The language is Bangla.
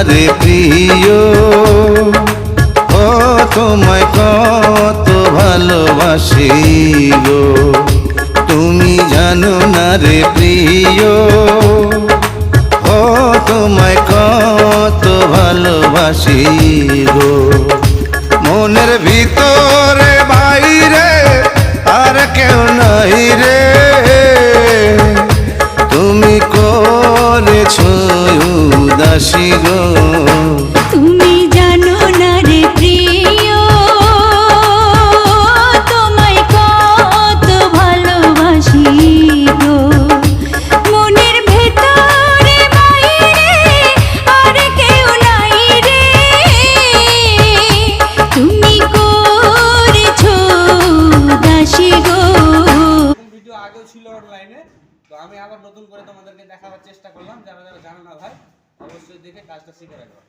রে প্রিয়, ও তোমায় কত ভালোবাসি গো। তুমি জানো না রে প্রিয়, ও তোমায় কত ভালোবাসি গো। মনের ভিতরে বাইরে আর কেউ নাই রে, তুমি করেছো উদাসী গো। তুমি জানো না রে প্রিয়, তোমায় কত ভালোবাসি গো। মনের ভেতরে বাইরে আর কেউ নাই রে, তুমি করেছো উদাসী গো। ভিডিও আগেও ছিল অনলাইনে, তো আমি আবার নতুন করে তোমাদেরকে দেখাবার চেষ্টা করলাম। যারা যারা জানো না ভাই, অবশ্যই দেখে কাজটা শিখে রাখবে।